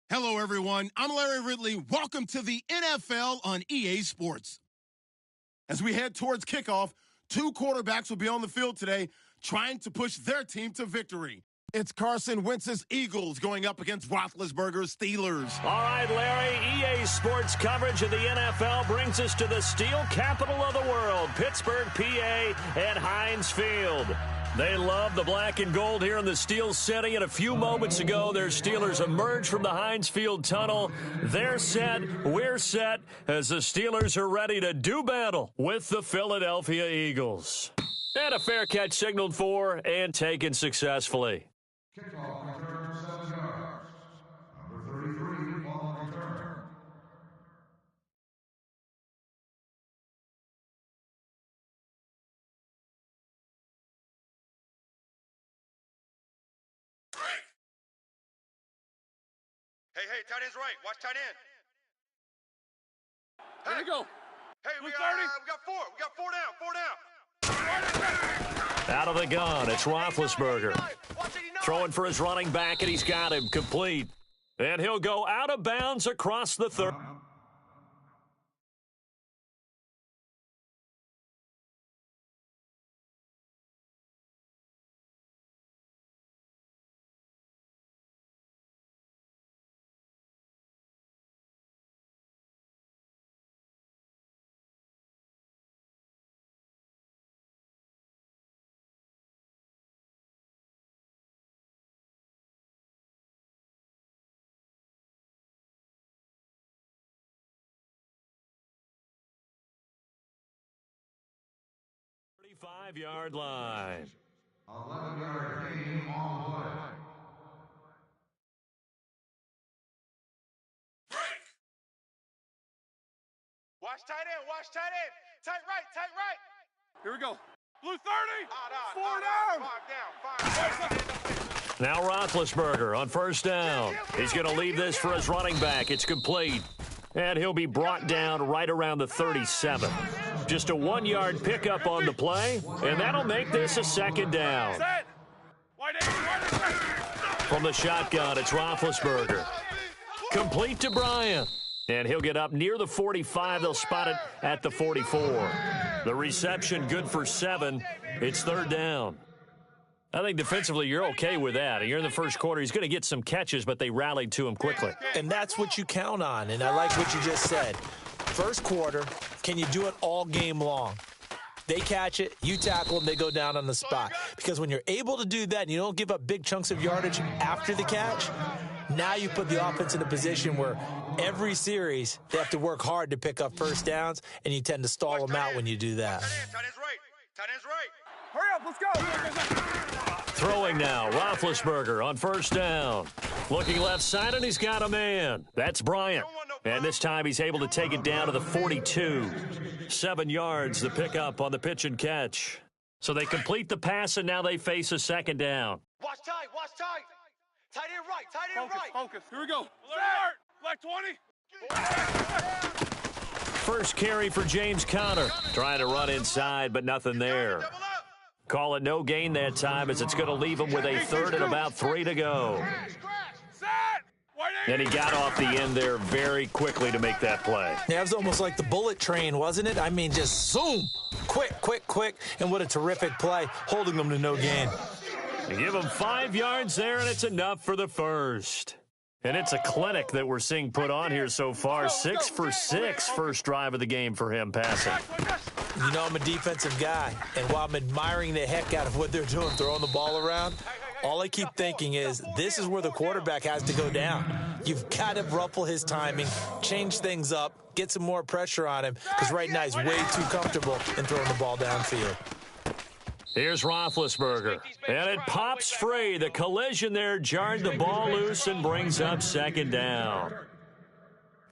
Hello, everyone. I'm Larry Ridley. Welcome to the NFL on EA Sports. As we head towards kickoff, two quarterbacks will be on the field today trying to push their team to victory. It's Carson Wentz's Eagles going up against Roethlisberger's Steelers. All right, Larry, EA Sports coverage of the NFL brings us to the steel capital of the world, Pittsburgh, PA, at Heinz Field. They love the black and gold here in the Steel City, and a few moments ago, their Steelers emerged from the Heinz Field tunnel. They're set, we're set, as the Steelers are ready to do battle with the Philadelphia Eagles. And a fair catch signaled for and taken successfully. Kickoff return 7 yards. Number 33, ball return. Hey, tight end's right. Watch tight end. Hey, here we go. Hey, we got four. We got four down. Out of the gun, it's Roethlisberger. Throwing for his running back, and he's got him complete. And he'll go out of bounds across the 30. Five-yard line. 11-yard gain on play. Break. Watch tight end. Tight right. Here we go. Blue 30. Four down. 5 down. Now Roethlisberger on first down. He's going to leave this for his running back. It's complete. And he'll be brought down right around the 37. Just a 1-yard pickup on the play, and that'll make this a second down. From the shotgun, it's Roethlisberger. Complete to Bryant. And he'll get up near the 45. They'll spot it at the 44. The reception good for 7. It's third down. I think defensively you're okay with that. You're in the first quarter. He's going to get some catches, but they rallied to him quickly. And that's what you count on, and I like what you just said. First quarter, can you do it all game long? They catch it, you tackle them, they go down on the spot. Because when you're able to do that and you don't give up big chunks of yardage after the catch, now you put the offense in a position where every series they have to work hard to pick up first downs, and you tend to stall them out when you do that. Tight end's right. Hurry up, let's go. Throwing now, Roethlisberger on first down. Looking left side, and he's got a man. That's Bryant. And this time he's able to take it down to the 42. 7 yards, the pickup on the pitch and catch. So they complete the pass, and now they face a second down. Watch tight. Tight end right. Focus. Here we go. Black 20. First carry for James Conner. Trying to run inside, but nothing there. Call it no gain that time, as it's going to leave him with a third and about 3 to go. And he got off the end there very quickly to make that play. Yeah, it was almost like the bullet train, wasn't it? I mean, just zoom, quick, and what a terrific play, holding them to no gain. They give him 5 yards there, and it's enough for the first. And it's a clinic that we're seeing put on here so far. 6 for 6 first drive of the game for him passing. You know, I'm a defensive guy, and while I'm admiring the heck out of what they're doing, throwing the ball around, all I keep thinking is this is where the quarterback has to go down. You've got to ruffle his timing, change things up, get some more pressure on him, because right now he's way too comfortable in throwing the ball downfield. Here's Roethlisberger, and it pops free. The collision there jarred the ball loose and brings up second down.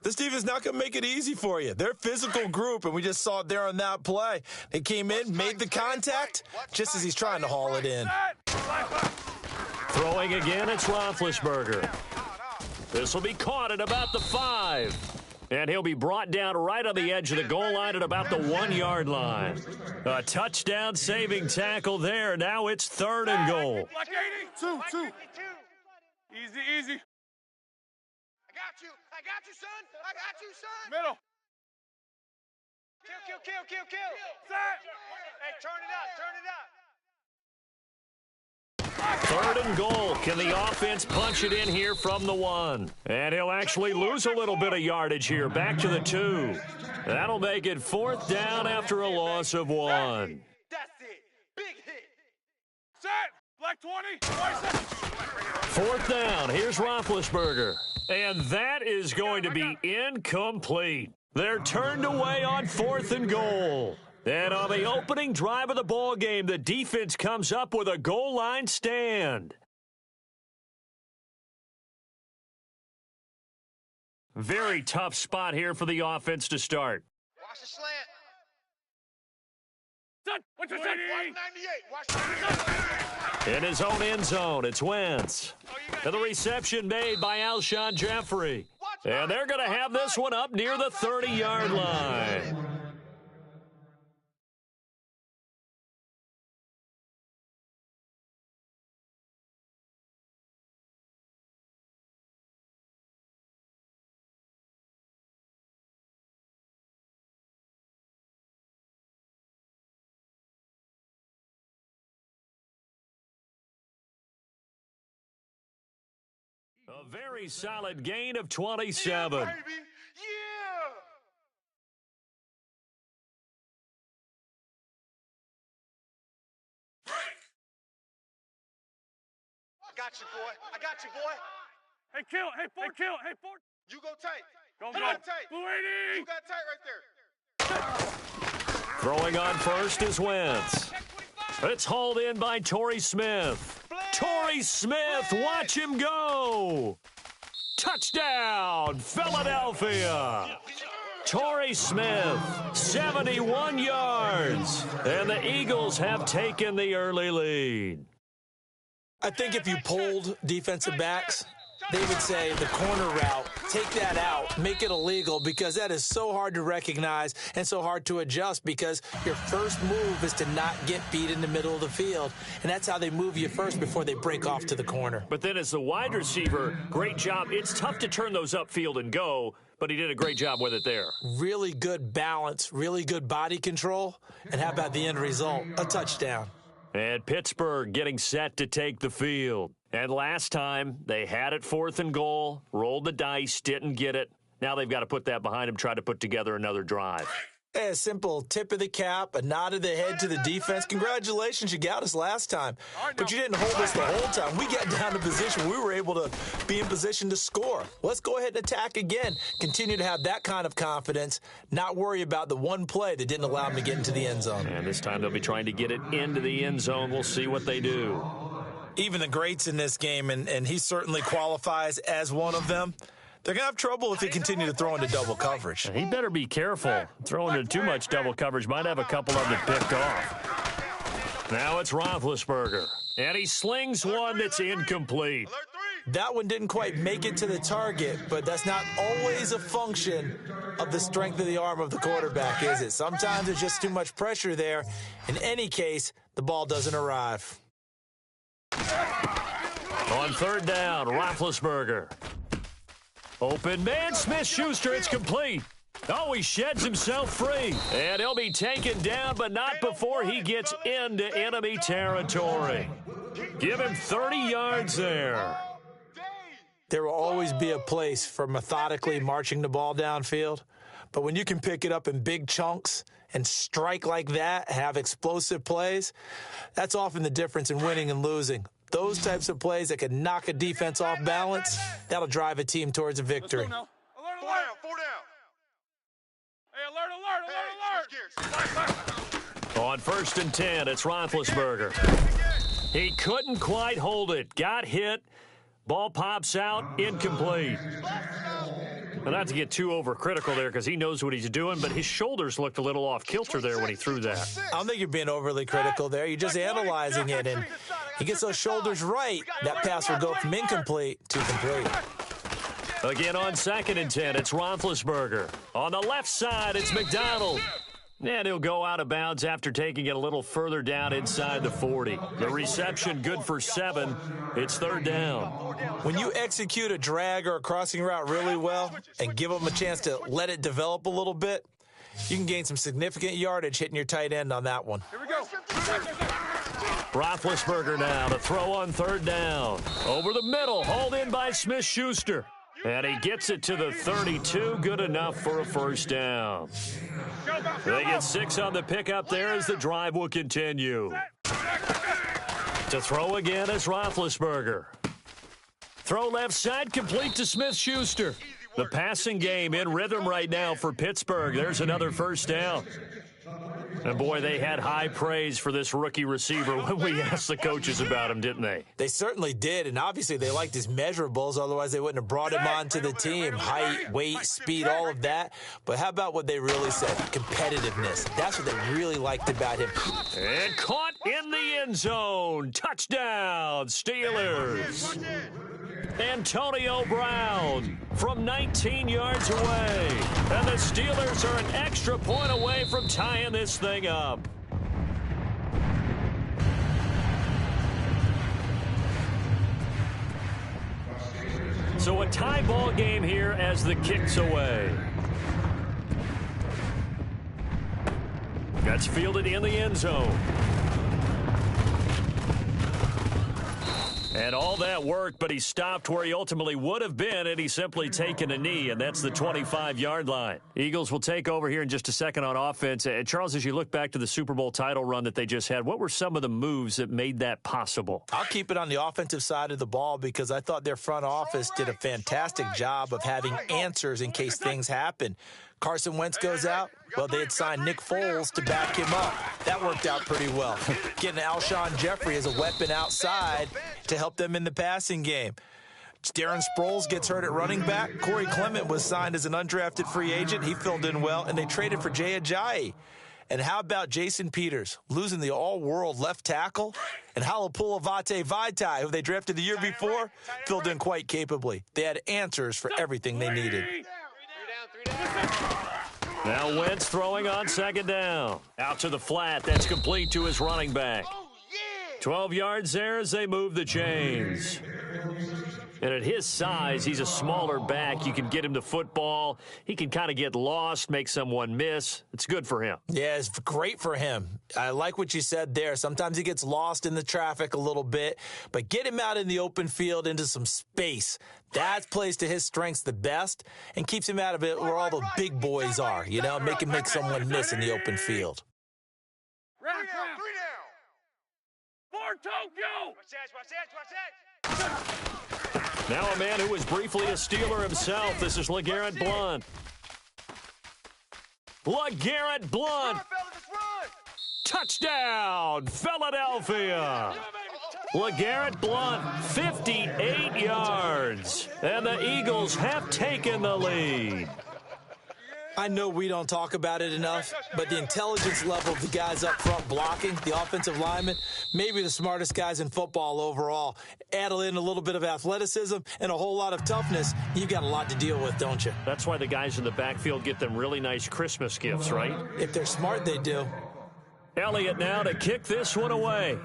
This team is not going to make it easy for you. They're a physical group, and we just saw it there on that play. They came in, made the contact, just as he's trying to haul it in. Throwing again, it's Roethlisberger. This will be caught at about the 5. And he'll be brought down right on the edge of the goal line at about the 1-yard line. A touchdown-saving tackle there. Now it's third and goal. Black 80. Two. Easy. got you, son. I got you, son. Middle. Kill. Set. Hey, turn it up. Third and goal. Can the offense punch it in here from the 1? And he'll actually lose a little bit of yardage here. Back to the 2. That'll make it 4th down after a loss of 1. That's it. Big hit. Set. Black 20. Twice. 4th down. Here's Roethlisberger. And that is going to be incomplete. They're turned away on 4th and goal. And on the opening drive of the ball game, the defense comes up with a goal line stand. Very tough spot here for the offense to start. Watch the slant. Set. What's your set? Watch 98. Watch 98. In his own end zone, it's Wentz. And the reception made by Alshon Jeffrey. And they're going to have this one up near the 30-yard line. A very solid gain of 27. Yeah. I got you, boy. Hey, kill. Hey, Ford. You go tight. Go. Tight. Blue 80. You got tight right there. Throwing on first is Wentz. It's hauled in by Torrey Smith. Torrey Smith, watch him go. Touchdown, Philadelphia. Torrey Smith, 71 yards. And the Eagles have taken the early lead. I think if you polled defensive backs, they would say the corner route, take that out, make it illegal, because that is so hard to recognize and so hard to adjust, because your first move is to not get beat in the middle of the field, and that's how they move you first before they break off to the corner. But then as the wide receiver, great job. It's tough to turn those upfield and go, but he did a great job with it there. Really good balance, really good body control, and how about the end result? A touchdown. And Pittsburgh getting set to take the field. And last time, they had it 4th and goal, rolled the dice, didn't get it. Now they've got to put that behind them, try to put together another drive. A simple tip of the cap, a nod of the head to the defense. Congratulations, you got us last time. But you didn't hold us the whole time. We got down to position. We were able to be in position to score. Let's go ahead and attack again. Continue to have that kind of confidence, not worry about the one play that didn't allow them to get into the end zone. And this time they'll be trying to get it into the end zone. We'll see what they do. Even the greats in this game, and he certainly qualifies as one of them, they're going to have trouble if they continue to throw into double coverage. He better be careful. Throwing into too much double coverage might have a couple of them picked off. Now it's Roethlisberger, and he slings one that's incomplete. That one didn't quite make it to the target, but that's not always a function of the strength of the arm of the quarterback, is it? Sometimes there's just too much pressure there. In any case, the ball doesn't arrive. On 3rd down, Roethlisberger. Open man, Smith-Schuster, it's complete. Oh, he sheds himself free. And he'll be taken down, but not before he gets into enemy territory. Give him 30 yards there. There will always be a place for methodically marching the ball downfield. But when you can pick it up in big chunks and strike like that, have explosive plays, that's often the difference in winning and losing. Those types of plays that can knock a defense off balance, that'll drive a team towards a victory. Let's go now. Alert, Four alert. down, 4 down. Hey, alert. On 1st and 10, it's Roethlisberger. He couldn't quite hold it. Got hit. Ball pops out. Incomplete. And not to get too overcritical there because he knows what he's doing, but his shoulders looked a little off kilter there when he threw that. I don't think you're being overly critical there. You're just analyzing it, and he gets those shoulders right. That pass will go from incomplete to complete. Again on 2nd and 10, it's Roethlisberger. On the left side, it's McDonald. And he'll go out of bounds after taking it a little further down inside the 40. The reception good for 7. It's 3rd down. When you execute a drag or a crossing route really well and give them a chance to let it develop a little bit, you can gain some significant yardage hitting your tight end on that one. Here we go. Roethlisberger now to throw on 3rd down. Over the middle, hauled in by Smith-Schuster. And he gets it to the 32, good enough for a 1st down. They get 6 on the pickup there as the drive will continue. To throw again is Roethlisberger. Throw left side, complete to Smith-Schuster. The passing game in rhythm right now for Pittsburgh. There's another 1st down. And, boy, they had high praise for this rookie receiver when we asked the coaches about him, didn't they? They certainly did, and obviously they liked his measurables. Otherwise, they wouldn't have brought him onto the team. Height, weight, speed, all of that. But how about what they really said? Competitiveness. That's what they really liked about him. And caught in the end zone. Touchdown, Steelers. Antonio Brown from 19 yards away. And the Steelers are an extra point away from tying this thing up. So a tie ball game here as the kick's away. That's fielded in the end zone. And all that worked, but he stopped where he ultimately would have been, and he's simply taken a knee, and that's the 25-yard line. Eagles will take over here in just a second on offense. Charles, as you look back to the Super Bowl title run that they just had, what were some of the moves that made that possible? I'll keep it on the offensive side of the ball because I thought their front office did a fantastic job of having answers in case things happen. Carson Wentz goes out. Well, they had signed Nick Foles to back him up. That worked out pretty well. Getting Alshon Jeffrey as a weapon outside to help them in the passing game. Darren Sproles gets hurt at running back. Corey Clement was signed as an undrafted free agent. He filled in well, and they traded for Jay Ajayi. And how about Jason Peters losing the all-world left tackle? And Halapoulivaati Vaitai, who they drafted the year before, filled in quite capably. They had answers for everything they needed. Now Wentz throwing on 2nd down. Out to the flat. That's complete to his running back. 12 yards there as they move the chains. And at his size, he's a smaller back. You can get him the football. He can kind of get lost, make someone miss. It's good for him. Yeah, it's great for him. I like what you said there. Sometimes he gets lost in the traffic a little bit, but get him out in the open field into some space. That plays to his strengths the best and keeps him out of it where all the big boys are, you know, make him make someone miss in the open field. Ready, 3 down. For Tokyo. Watch that. Now a man who was briefly a Steeler himself. This is LeGarrette Blount. LeGarrette Blount. Touchdown, Philadelphia. LeGarrette Blount, 58 yards. And the Eagles have taken the lead. I know we don't talk about it enough, but the intelligence level of the guys up front blocking, the offensive linemen, maybe the smartest guys in football overall. Add in a little bit of athleticism and a whole lot of toughness, you've got a lot to deal with, don't you? That's why the guys in the backfield get them really nice Christmas gifts, right? If they're smart, they do. Elliott now to kick this one away.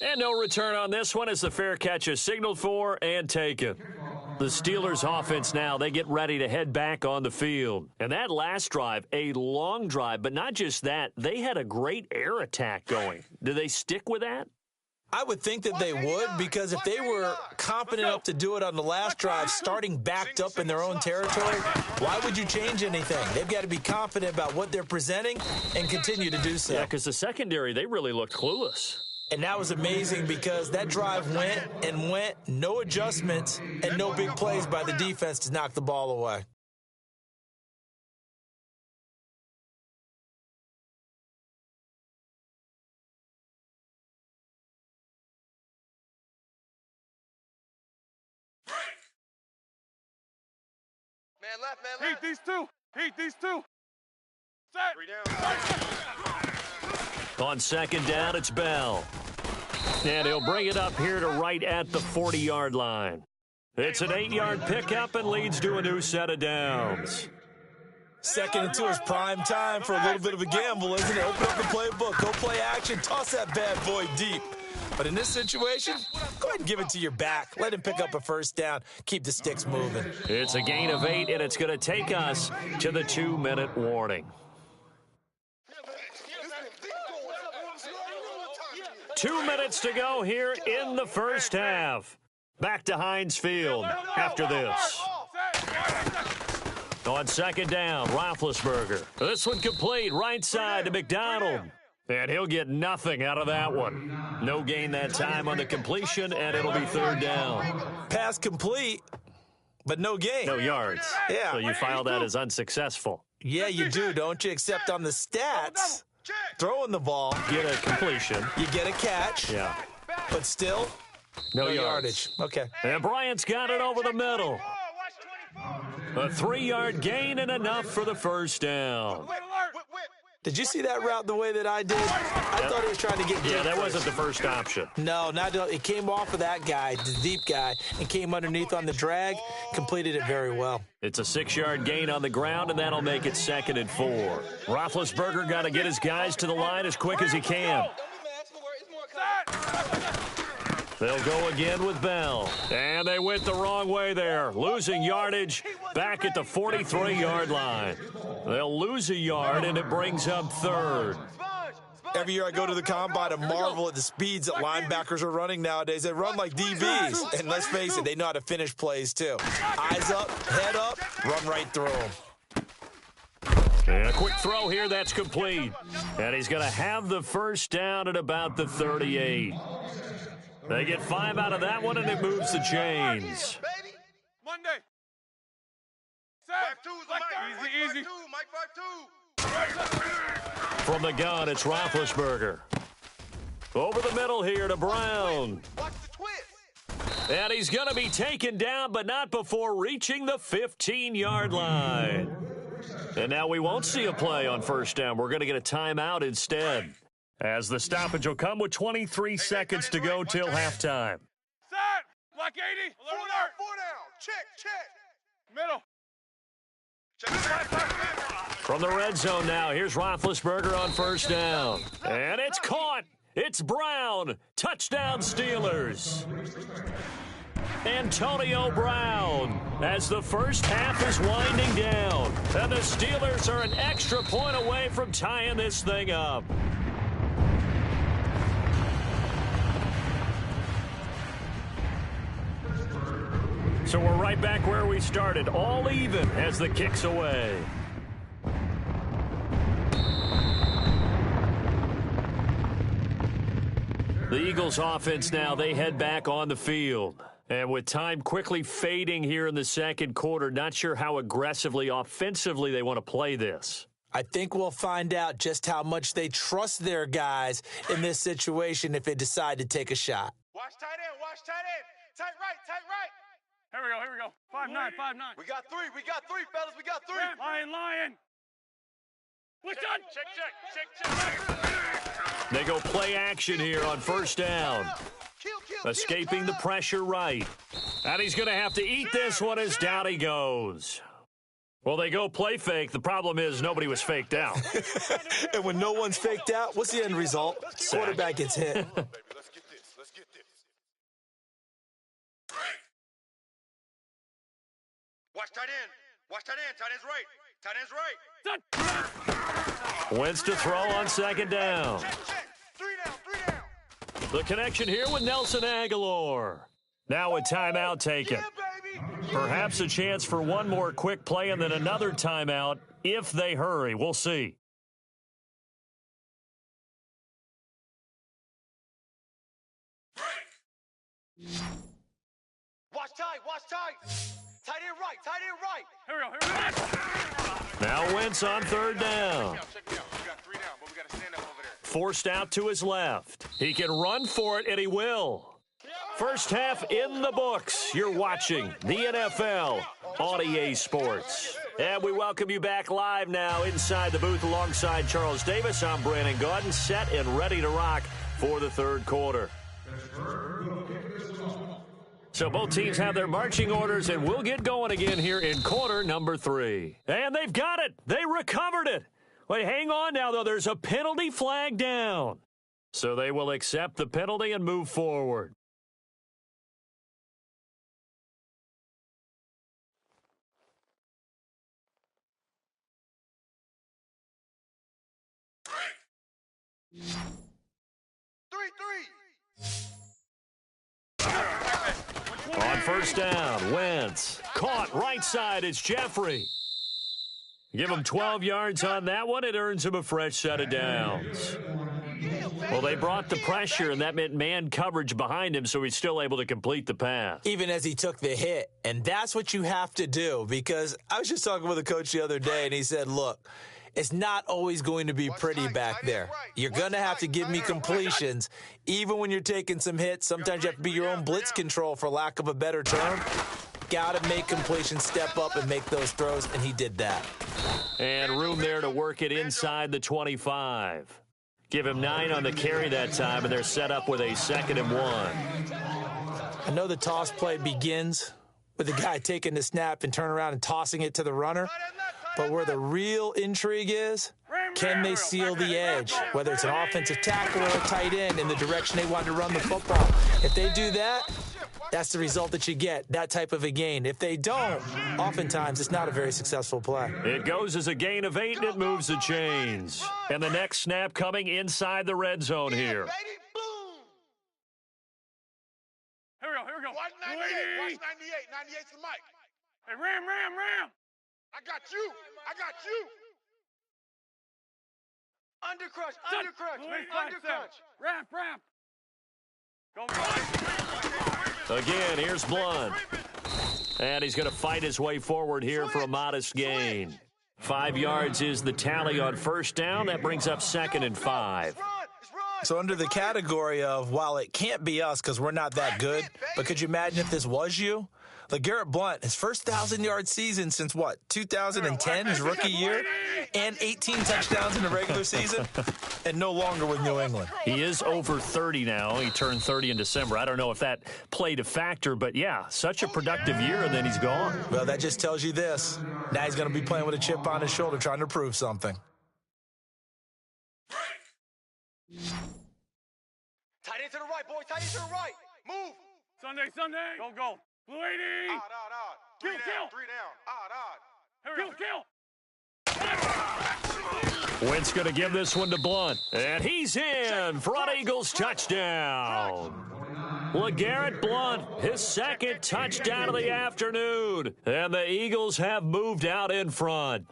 And no return on this one as the fair catch is signaled for and taken. The Steelers offense now, they get ready to head back on the field. And that last drive, a long drive, but not just that, they had a great air attack going. Do they stick with that? I would think that they would, because if they were confident enough to do it on the last drive, starting backed up in their own territory, why would you change anything? They've got to be confident about what they're presenting and continue to do so. Yeah, because the secondary, they really looked clueless. And that was amazing because that drive went and went, no adjustments, and no big plays by the defense to knock the ball away. Man left, man left. Heat these two. Heat these two. Set. 3 down. On 2nd down, it's Bell. And he'll bring it up here to right at the 40-yard line. It's an 8-yard pickup and leads to a new set of downs. Second and 2 is prime time for a little bit of a gamble, isn't it? Open up the playbook, go play action, toss that bad boy deep. But in this situation, go ahead and give it to your back. Let him pick up a first down. Keep the sticks moving. It's a gain of 8, and it's going to take us to the 2-minute warning. 2 minutes to go here in the first half. Back to Heinz Field after this. On second down, Roethlisberger. This one complete, right side to McDonald. And he'll get nothing out of that one. No gain that time on the completion, and it'll be third down. Pass complete, but no gain. No yards. Yeah. So you file that as unsuccessful. Yeah, you do, don't you? Except on the stats, throwing the ball, Get a completion. you get a catch, Yeah. but still, No no yards. yardage. Okay. And Bryant's got it over the middle. A 3-yard gain and enough for the first down. Did you see that route the way that I did? I thought he was trying to get deep. Yeah, that first. wasn't the first option. No, it came off of that guy, the deep guy, and came underneath on the drag, completed it very well. It's a 6-yard gain on the ground, and that'll make it 2nd and 4. Roethlisberger got to get his guys to the line as quick as he can. They'll go again with Bell. And they went the wrong way there, losing yardage back at the 43-yard line. They'll lose a yard, and it brings up third. Every year I go to the combine and marvel at the speeds that linebackers are running nowadays. They run like DBs. And let's face it, they know how to finish plays too. Eyes up, head up, run right through them. And a quick throw here, that's complete. And he's going to have the first down at about the 38. They get 5 out of that one, and it moves the chains. Monday. Easy. From the gun, it's Roethlisberger. Over the middle here to Brown. And he's going to be taken down, but not before reaching the 15-yard line. And now we won't see a play on first down. We're going to get a timeout instead, as the stoppage will come with 23 seconds to go till halftime. Set. Block 80. 4 down. Check. Middle. From the red zone now, here's Roethlisberger on first down. And it's caught. It's Brown. Touchdown Steelers. Antonio Brown, as the first half is winding down. And the Steelers are an extra point away from tying this thing up. So we're right back where we started, all even as the kick's away. The Eagles offense now, they head back on the field. And with time quickly fading here in the second quarter, not sure how aggressively, offensively they want to play this. I think we'll find out just how much they trust their guys in this situation if they decide to take a shot. Watch tight end. Tight right. Here we go. 5-9. We got three, fellas. We got 3. Lion. What's done? Check. They go play action here on first down. Escaping the pressure right. And he's going to have to eat this one as down he goes. Well, they go play fake. The problem is nobody was faked out. And when no one's faked out, what's the end result? Quarterback gets hit. Let's get this. Watch tight end. Tight end's right. Wentz to throw on second down. Check. 3 down. The connection here with Nelson Aguilar. Now a timeout taken. Perhaps a chance for one more quick play and then another timeout if they hurry. We'll see. Watch tight. Tight end right. Here we go. Now Wentz on third down. Check me out. We got 3 down, but we got to stand up over there. Forced out to his left. He can run for it, and he will. First half in the books. You're watching the NFL on EA Sports. And we welcome you back live now inside the booth alongside Charles Davis. I'm Brandon Gaudin, set and ready to rock for the third quarter. So both teams have their marching orders, and we'll get going again here in quarter number 3. And they've got it. They recovered it. Wait, hang on now, though. There's a penalty flag down. So they will accept the penalty and move forward. On first down, Wentz. Caught right side, it's Jeffrey. Give him 12 yards on that one. It earns him a fresh set of downs. Well, they brought the pressure, and that meant man coverage behind him, so he's still able to complete the pass. Even as he took the hit. And that's what you have to do, because I was just talking with a coach the other day, and he said, look, it's not always going to be pretty back there. You're going to have to give me completions. Even when you're taking some hits, sometimes you have to be your own blitz control, for lack of a better term. Got to make completions, step up, and make those throws, and he did that. And room there to work it inside the 25. Give him 9 on the carry that time, and they're set up with a 2nd and 1. I know the toss play begins with the guy taking the snap and turning around and tossing it to the runner. But where the real intrigue is, can they seal the edge, whether it's an offensive tackle or a tight end, in the direction they want to run the football? If they do that, that's the result that you get, that type of a gain. If they don't, oftentimes it's not a very successful play. It goes as a gain of 8, and it moves the chains. And the next snap coming inside the red zone here. Here we go. Watch 98. Watch 98. 98's the mic. Hey, Ram. I got you. Undercrush. Ramp. Go. Again, here's Blunt. And he's going to fight his way forward here for a modest gain. 5 yards is the tally on first down. That brings up 2nd and 5. So under the category of, while it can't be us because we're not that good, but could you imagine if this was you? LeGarrette Blount, his first 1,000-yard season since, 2010, his rookie year, and 18 touchdowns in the regular season, and no longer with New England. He is over 30 now. He turned 30 in December. I don't know if that played a factor, but yeah, such a productive year, and then he's gone. Well, that just tells you this. Now he's going to be playing with a chip on his shoulder, trying to prove something. Tight end to the right, boy. Tight end to the right. Move. Sunday. Go. Blue 80. Odd. Kill. 3 down. Odd. Wentz going to give this one to Blunt. And he's in. Front Eagles touchdown. LeGarrette Blount, his 2nd touchdown of the afternoon. And the Eagles have moved out in front.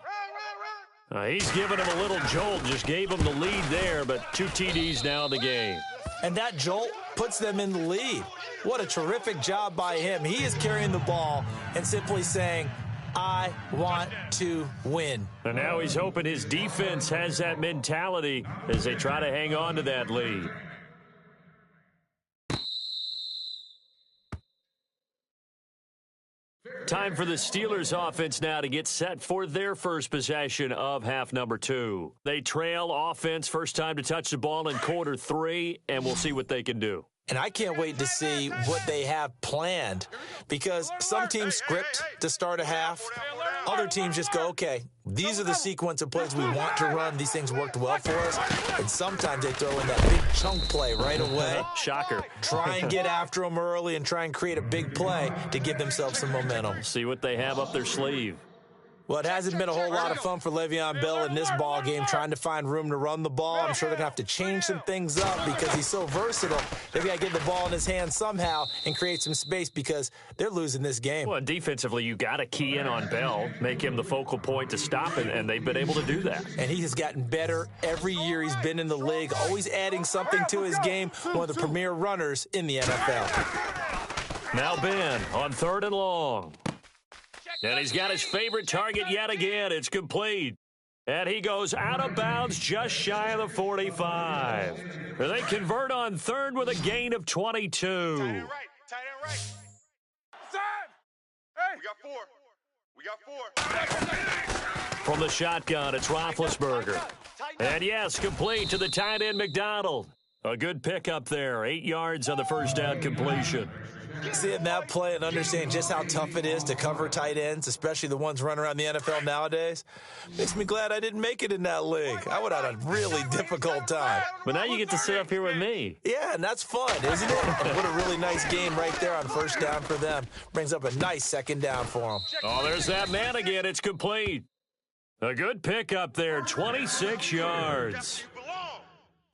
He's given him a little jolt, just gave him the lead there, but 2 TDs now in the game. And that jolt puts them in the lead. What a terrific job by him. He is carrying the ball and simply saying, I want to win. And now he's hoping his defense has that mentality as they try to hang on to that lead. Time for the Steelers offense now to get set for their first possession of half number 2. They trail offense, first time to touch the ball in quarter 3, and we'll see what they can do. And I can't wait to see what they have planned, because some teams script to start a half. Other teams just go, okay, these are the sequence of plays we want to run. These things worked well for us. And sometimes they throw in that big chunk play right away. Shocker. Try and get after them early and try and create a big play to give themselves some momentum. See what they have up their sleeve. Well, it hasn't been a whole lot of fun for Le'Veon Bell in this ball game, trying to find room to run the ball. I'm sure they're going to have to change some things up because he's so versatile. They've got to get the ball in his hands somehow and create some space because they're losing this game. Well, defensively, you got to key in on Bell, make him the focal point to stop it, and they've been able to do that. And he has gotten better every year he's been in the league, always adding something to his game, one of the premier runners in the NFL. Now Ben on 3rd and long. And he's got his favorite target yet again. It's complete. And he goes out of bounds just shy of the 45. And they convert on 3rd with a gain of 22. Tight end right. Set. Hey. We got 4. From the shotgun, it's Roethlisberger. And yes, complete to the tight end McDonald. A good pickup there. 8 yards on the first down completion. Seeing that play and understanding just how tough it is to cover tight ends, especially the ones running around the NFL nowadays, makes me glad I didn't make it in that league. I would have had a really difficult time. But now you get to sit up here with me. Yeah, and that's fun, isn't it? And what a really nice game right there on first down for them. Brings up a nice second down for them. Oh, there's that man again. It's complete. A good pickup there, 26 yards.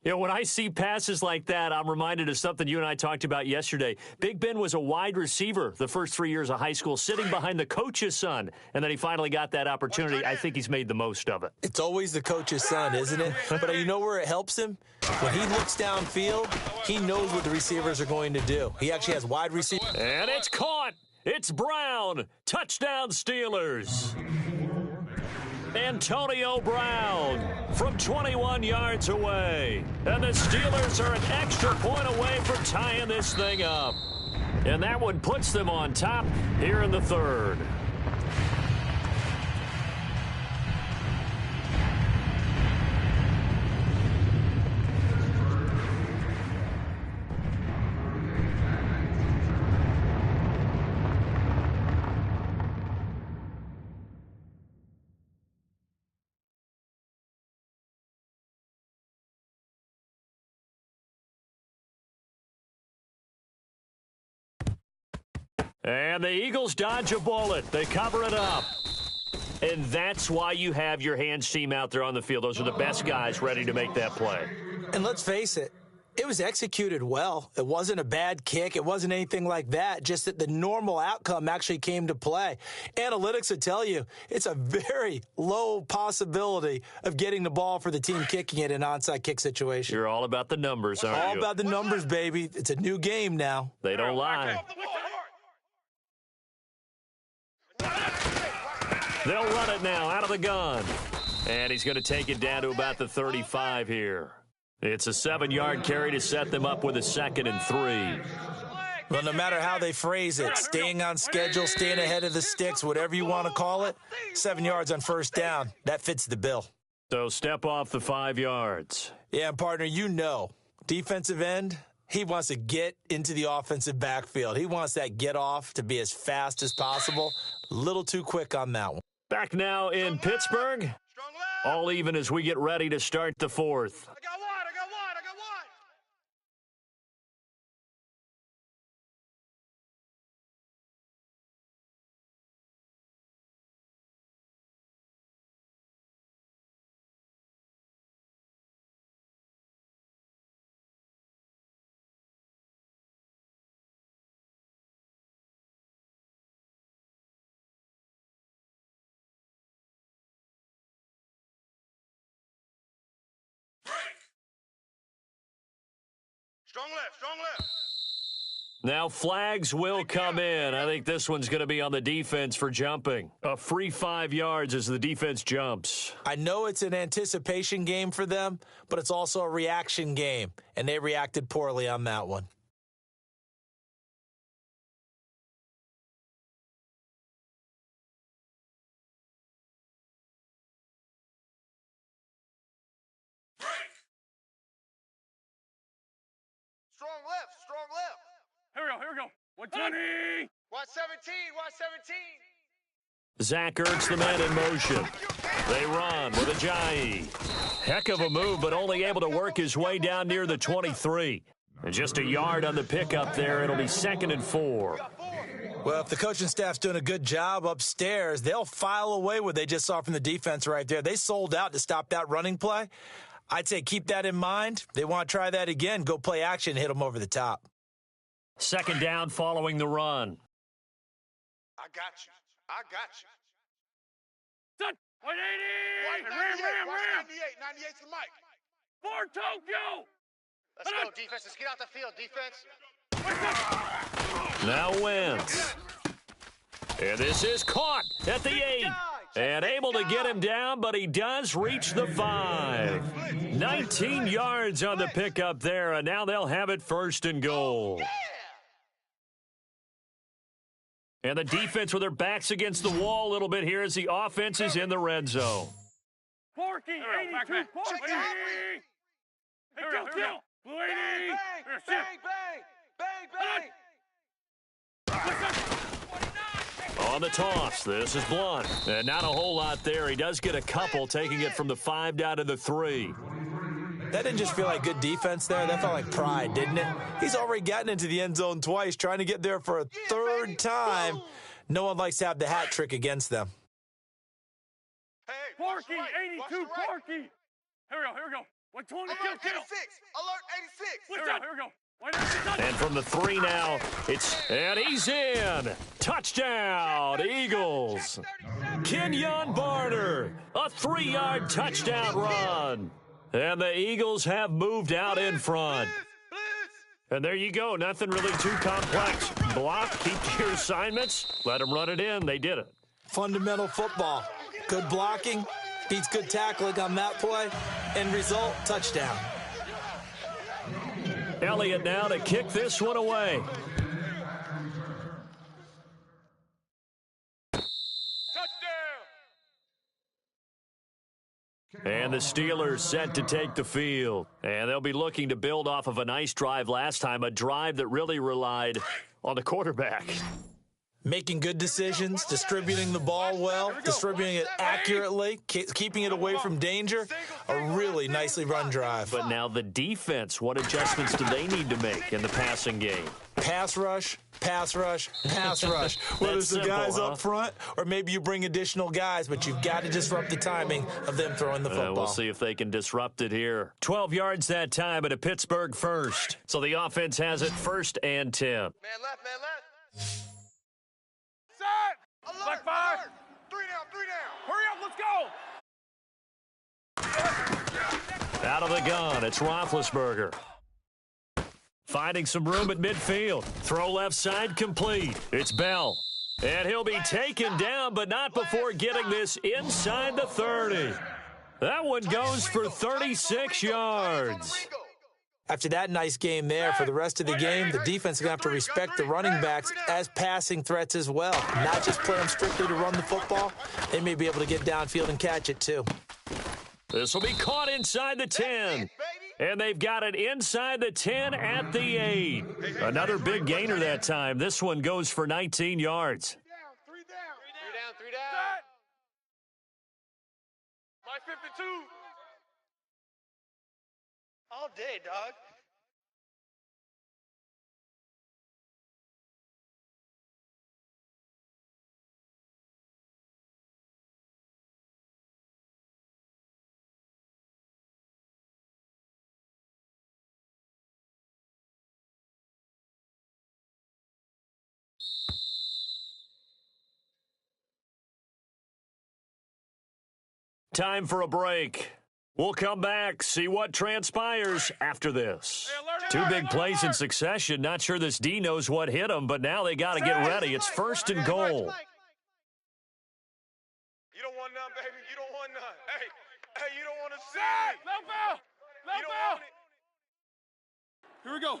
You know, when I see passes like that, I'm reminded of something you and I talked about yesterday. Big Ben was a wide receiver the first 3 years of high school, sitting behind the coach's son, and then he finally got that opportunity. I think he's made the most of it. It's always the coach's son, isn't it? But you know where it helps him? When he looks downfield, he knows what the receivers are going to do. He actually has wide receivers. And it's caught. It's Brown. Touchdown, Steelers. Antonio Brown from 21 yards away. And the Steelers are an extra point away from tying this thing up. And that one puts them on top here in the third. And the Eagles dodge a bullet. They cover it up. And that's why you have your hands team out there on the field. Those are the best guys ready to make that play. And let's face it, it was executed well. It wasn't a bad kick. It wasn't anything like that. Just that the normal outcome actually came to play. Analytics would tell you it's a very low possibility of getting the ball for the team kicking it in an onside kick situation. You're all about the numbers, aren't you? All about the numbers, baby. It's a new game now. They don't lie. They'll run it now out of the gun. And he's going to take it down to about the 35 here. It's a 7-yard carry to set them up with a 2nd and 3. Well, no matter how they phrase it, staying on schedule, staying ahead of the sticks, whatever you want to call it, 7 yards on first down, that fits the bill. So step off the 5 yards. Yeah, partner, you know, defensive end, he wants to get into the offensive backfield. He wants that get off to be as fast as possible. A little too quick on that one. Back now in Pittsburgh. All even as we get ready to start the fourth. I got one. Strong left. Now flags will come in. I think this one's going to be on the defense for jumping. A free 5 yards as the defense jumps. I know it's an anticipation game for them, but it's also a reaction game, and they reacted poorly on that one. Strong left. Here we go. 120. Watch 17. Zach Ertz, the man in motion. They run with Ajayi. Heck of a move, but only able to work his way down near the 23. And just a yard on the pickup there. It'll be 2nd and 4. Well, if the coaching staff's doing a good job upstairs, they'll file away what they just saw from the defense right there. They sold out to stop that running play. I'd say keep that in mind. They want to try that again. Go play action, hit them over the top. 2nd down following the run. I got you. Done. 180. Ram. 98 to Mike. For Tokyo. Let's go, defense. Let's get out the field, defense. Now Wentz. And this is caught at the 8. And able to get him down, but he does reach the 5. 19 yards on the pickup there, and now they'll have it 1st and goal. And the defense with their backs against the wall a little bit here as the offense is in the red zone. Porky, 82, Porky. Hey, kill. Blue 80. Bang. On the toss, this is Blunt. And not a whole lot there. He does get a couple, taking it from the 5 down to the 3. That didn't just feel like good defense there. That felt like pride, didn't it? He's already gotten into the end zone twice, trying to get there for a third time. No one likes to have the hat trick against them. Hey, Porky, right. 82, Porky. Here we go. 120, Alert kill. 86. Alert 86. Here we go. 186. And from the 3 now, and he's in. Touchdown, Eagles. Kenyon Barner, a 3-yard touchdown run. And the Eagles have moved out in front. And there you go. Nothing really too complex. Block, keep to your assignments. Let them run it in. They did it. Fundamental football. Good blocking, beats good tackling on that play. End result, touchdown. Elliott now to kick this one away. And the Steelers set to take the field. And they'll be looking to build off of a nice drive last time, a drive that really relied on the quarterback. Making good decisions, distributing the ball well, distributing it accurately, keeping it away from danger. A really nicely run drive. But now the defense, what adjustments do they need to make in the passing game? Pass rush, pass rush, pass rush. Whether it's the guys up front or maybe you bring additional guys, but you've got to disrupt the timing of them throwing the football. We'll see if they can disrupt it here. 12 yards that time at a Pittsburgh first. So the offense has it 1st and 10. Man left. Set. Alert, Black 5. alert. 3 down. Hurry up, let's go. Out of the gun, it's Roethlisberger. Finding some room at midfield. Throw left side complete. It's Bell. And he'll be taken down, but not before getting this inside the 30. That one goes for 36 yards. After that nice game there, for the rest of the game, the defense is going to have to respect the running backs as passing threats as well. Not just play them strictly to run the football. They may be able to get downfield and catch it, too. This will be caught inside the 10. And they've got it inside the 10 at the 8. Another big gainer that time. This one goes for 19 yards. 3 down. My 52. All day, dog. Time for a break. We'll come back, see what transpires after this. Two big plays in succession. Not sure this D knows what hit him, but now they got to get ready. It's 1st and goal. You don't want none, baby. You don't want none. Hey, you don't want to see it. Left bell. You don't want it. Here we go.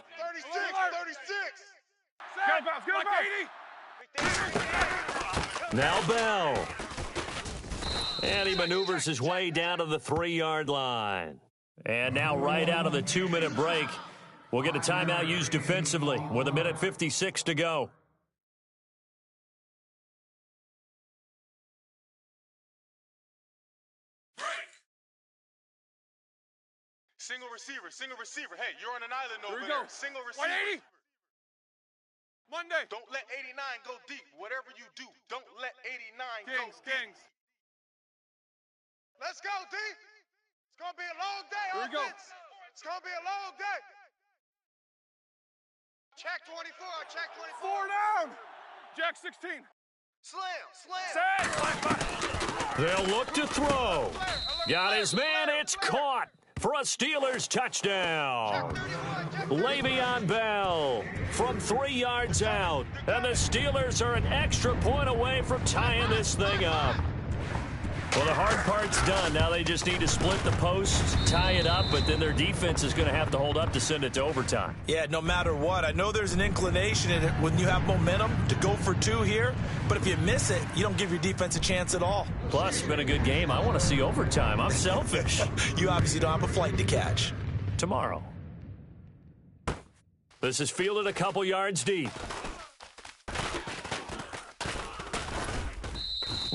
36. Now Bell. And he maneuvers his way down to the 3-yard line. And now right out of the 2-minute break, we'll get a timeout used defensively with 1:56 to go. Single receiver. Hey, you're on an island over Here we there. go. Single receiver. 180. Monday. Don't let 89 go deep. Whatever you do, don't let 89 go deep. Kings. Let's go, D. It's going to be a long day, Here we go. offense. It's going to be a long day. Check 24. 4 down. Jack 16. Slam. Set. Black 5. They'll look to throw. Got his man. It's caught for a Steelers touchdown. Le'Veon Bell from 3 yards out. And the Steelers are an extra point away from tying this thing up. Well, the hard part's done. Now they just need to split the posts, tie it up, but then their defense is going to have to hold up to send it to overtime. Yeah, no matter what. I know there's an inclination in it when you have momentum to go for 2 here, but if you miss it, you don't give your defense a chance at all. Plus, it's been a good game. I want to see overtime. I'm selfish. You obviously don't have a flight to catch. Tomorrow. This is fielded a couple yards deep.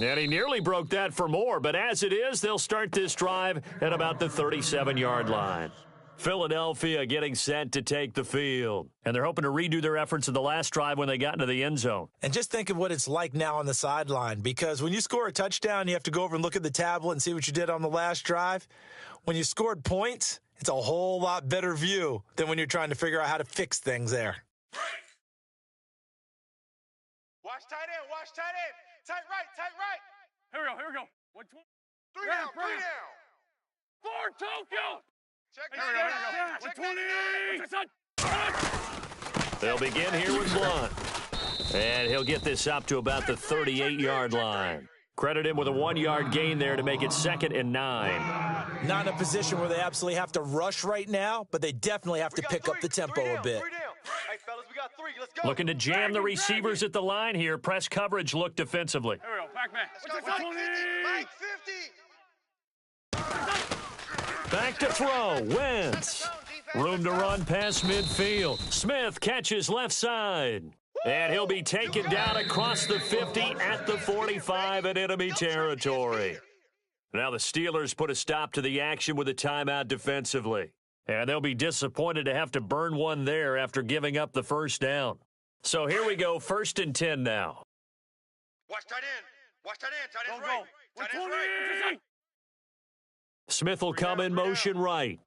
And he nearly broke that for more, but as it is, they'll start this drive at about the 37-yard line. Philadelphia getting set to take the field. And they're hoping to redo their efforts in the last drive when they got into the end zone. And just think of what it's like now on the sideline, because when you score a touchdown, you have to go over and look at the tablet and see what you did on the last drive. When you scored points, it's a whole lot better view than when you're trying to figure out how to fix things there. Watch tight end, watch tight end. Tight right, tight right. Here we go. 120. Three down, three down. 4 Tokyo. Check Here we go. 120. They'll begin here with Blunt. And he'll get this up to about the 38-yard line. Credit him with a 1-yard gain there to make it 2nd and 9. Not in a position where they absolutely have to rush right now, but they definitely have to pick up the tempo a bit. Hey, fellas, we got 3. Let's go. Looking to jam the receivers at the line here. Press coverage look defensively. Here we go. Back man. Let's go. Mike 50. Back to throw. Wentz. Room to run past midfield. Smith catches left side. And he'll be taken down across the 50 at the 45 in enemy territory. Now the Steelers put a stop to the action with a timeout defensively. And they'll be disappointed to have to burn one there after giving up the first down. So here we go, 1st and 10 now. Watch tight end. Watch tight end. Tight end's right. Tight end's right. Smith will come in motion right.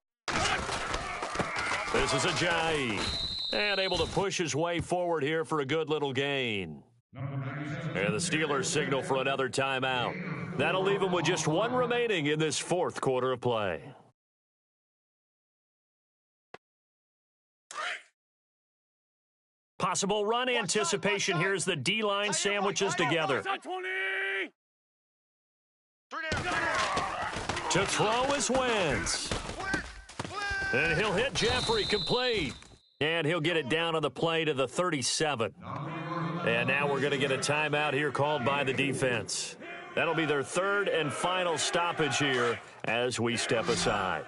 This is Ajayi. And able to push his way forward here for a good little gain. And the Steelers signal for another timeout. That'll leave them with just one remaining in this 4th quarter of play. Possible run anticipation here as the D-line sandwiches together. To throw is Wentz. And he'll hit Jeffrey complete. And he'll get it down on the play to the 37. And now we're going to get a timeout here called by the defense. That'll be their 3rd and final stoppage here as we step aside.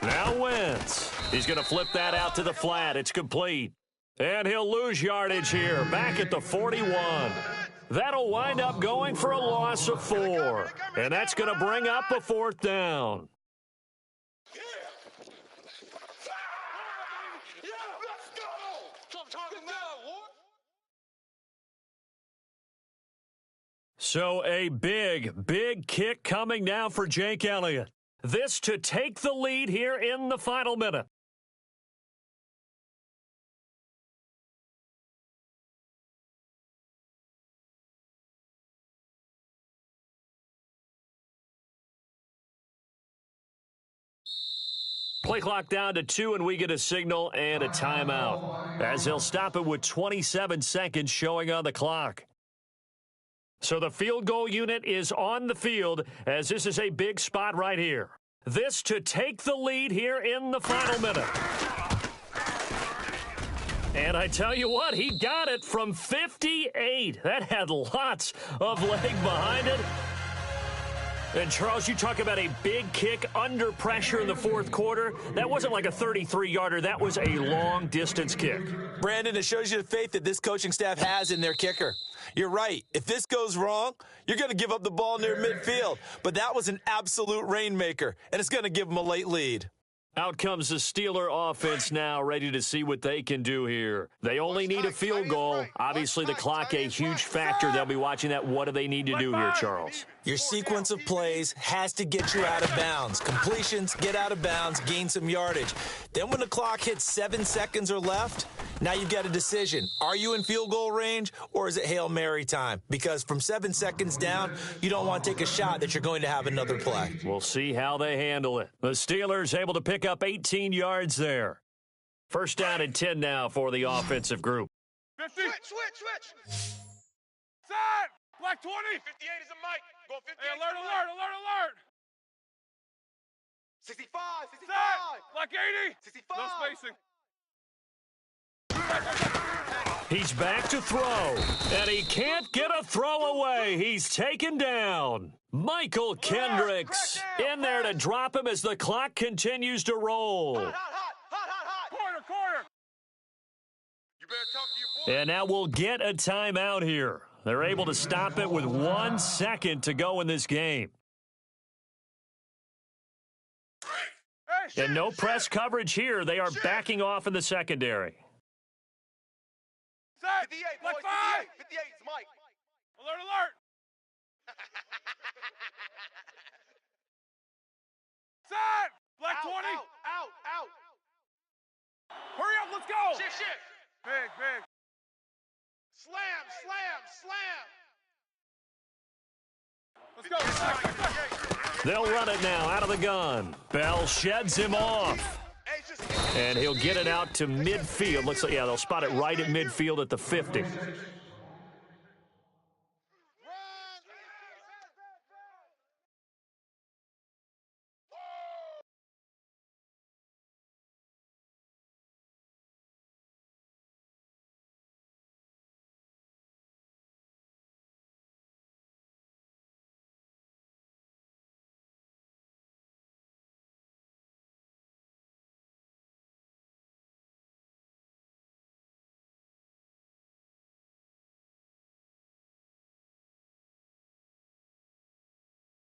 Now Wentz. He's going to flip that out to the flat. It's complete. And he'll lose yardage here, back at the 41. That'll wind up going for a loss of 4. And that's going to bring up a 4th down. So a big kick coming now for Jake Elliott. This to take the lead here in the final minute. Play clock down to 2, and we get a signal and a timeout, as they'll stop it with 27 seconds showing on the clock. So the field goal unit is on the field, as this is a big spot right here. This to take the lead here in the final minute. And I tell you what, he got it from 58. That had lots of leg behind it. And, Charles, you talk about a big kick under pressure in the 4th quarter. That wasn't like a 33-yarder. That was a long-distance kick. Brandon, it shows you the faith that this coaching staff has in their kicker. You're right. If this goes wrong, you're going to give up the ball near midfield. But that was an absolute rainmaker, and it's going to give them a late lead. Out comes the Steeler offense now, ready to see what they can do here. They only need a field goal. Obviously, the clock a huge factor. They'll be watching that. What do they need to do here, Charles? Your sequence of plays has to get you out of bounds. Completions, get out of bounds, gain some yardage. Then when the clock hits 7 seconds or left, now you've got a decision. Are you in field goal range, or is it Hail Mary time? Because from 7 seconds down, you don't want to take a shot that you're going to have another play. We'll see how they handle it. The Steelers able to pick up 18 yards there. 1st down and 10 now for the offensive group. 50. Switch. Set. Black 20. 58 is a mic. Go 58. Hey, alert. 65. Set. Black 80. 65. No spacing. He's back to throw, and he can't get a throw away. He's taken down. Michael Kendricks in there to drop him as the clock continues to roll. Corner. You better talk to your boy. And now we'll get a timeout here. They're able to stop it with 1 second to go in this game. And no press coverage here. They are backing off in the secondary. Set. 58, Black boys. 5. 58. 58 is Mike. Alert, alert. Set. Black 20. Out. Hurry up, let's go. Shit. Big. Slam. Let's go. They'll run it now out of the gun. Bell sheds him off. And he'll get it out to midfield. Looks like, yeah, they'll spot it right at midfield at the 50.